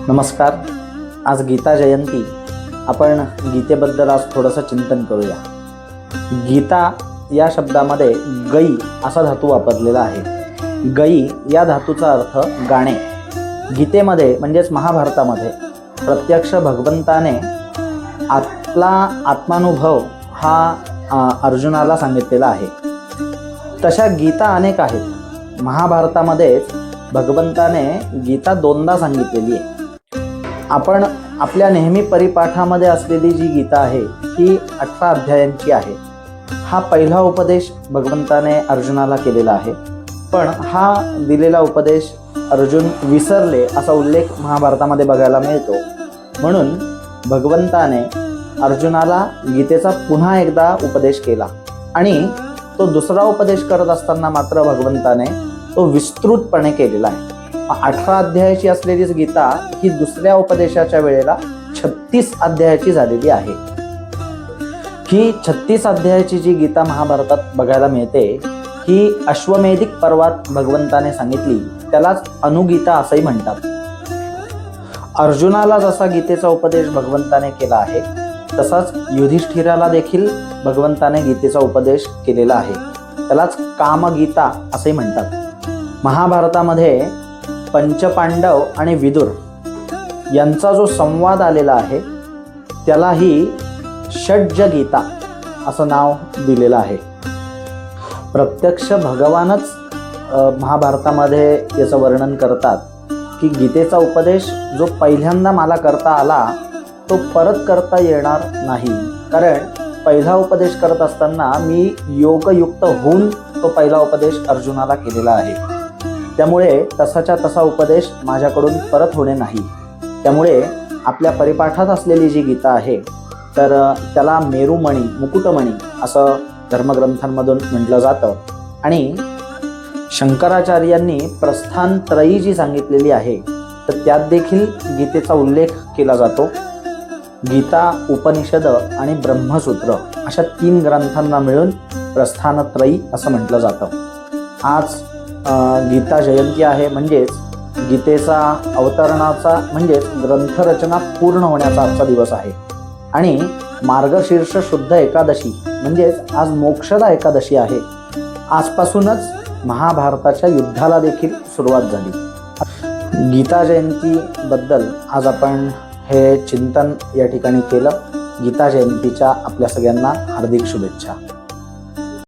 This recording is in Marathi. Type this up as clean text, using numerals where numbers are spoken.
नमस्कार. आज गीता जयंती. आपण गीतेबद्दल आज थोडंसं चिंतन करूया. गीता या शब्दामध्ये गई असा धातू वापरलेला आहे. गई या धातूचा अर्थ गाणे. गीतेमध्ये म्हणजेच महाभारतामध्ये प्रत्यक्ष भगवंताने आपला आत्मानुभव हा अर्जुनाला सांगितलेला आहे. तशा गीता अनेक आहेत. महाभारतामध्येच भगवंताने गीता दोनदा सांगितलेली आहे. आपण आपल्या नेहमी परिपाठामध्ये असलेली जी गीता आहे ही 18 अध्यायांची आहे. हा पहिला उपदेश भगवंताने अर्जुनाला केलेला आहे. पण हा दिलेला उपदेश अर्जुन विसरले असा उल्लेख महाभारतामध्ये बघायला मिळतो. म्हणून भगवंताने अर्जुनाला गीतेचा पुन्हा एकदा उपदेश केला आणि तो दुसरा उपदेश करत असताना मात्र भगवंताने तो विस्तृतपणे केलेला आहे. 18 अध्यायाची असलेली गीता ही दुसऱ्या उपदेशाच्या वेळेला 36 अध्यायाची झालेली आहे. ही 36 अध्यायाची जी गीता महाभारतात बघायला मिळते ही अश्वमेधिक पर्वात भगवंताने सांगितली. त्यालाच अनुगीता असंही म्हणतात. अर्जुनाला जसा गीतेचा उपदेश भगवंताने केला आहे तसाच युधिष्ठिराला देखील भगवंताने गीतेचा उपदेश केलेला आहे. त्यालाच कामगीता असे म्हणतात. महाभारतामध्ये पंचपांडव आणि विदुर यांचा जो संवाद आलेला आहे त्यालाही षड्ज गीता असं नाव दिलेलं आहे. प्रत्यक्ष भगवानच महाभारतामध्ये याचं वर्णन करतात की गीतेचा उपदेश जो पहिल्यांदा मला करता आला तो परत करता येणार नाही. कारण पहिला उपदेश करत असताना मी योगयुक्त होऊन तो पहिला उपदेश अर्जुनाला केलेला आहे. त्यामुळे तसाच्या तसा उपदेश माझ्याकडून परत होणे नाही. त्यामुळे आपल्या परिपाठात असलेली जी गीता आहे तर त्याला मेरुमणी मुकुटमणी असं धर्मग्रंथांमधून म्हटलं जातं. आणि शंकराचार्यांनी प्रस्थानत्रयी जी सांगितलेली आहे तर त्यात देखील गीतेचा उल्लेख केला जातो. गीता, उपनिषद आणि ब्रह्मसूत्र अशा 3 ग्रंथांना मिळून प्रस्थानत्रयी असं म्हटलं जातं. आज गीता जयंती आहे. म्हणजेच गीतेचा अवतरणाचा म्हणजेच ग्रंथरचना पूर्ण होण्याचा आजचा दिवस आहे. आणि मार्गशीर्ष शुद्ध एकादशी म्हणजेच आज मोक्षदा एकादशी आहे. आजपासूनच महाभारताच्या युद्धाला देखील सुरुवात झाली. गीता जयंतीबद्दल आज आपण हे चिंतन या ठिकाणी केलं. गीता जयंतीच्या आपल्या सगळ्यांना हार्दिक शुभेच्छा.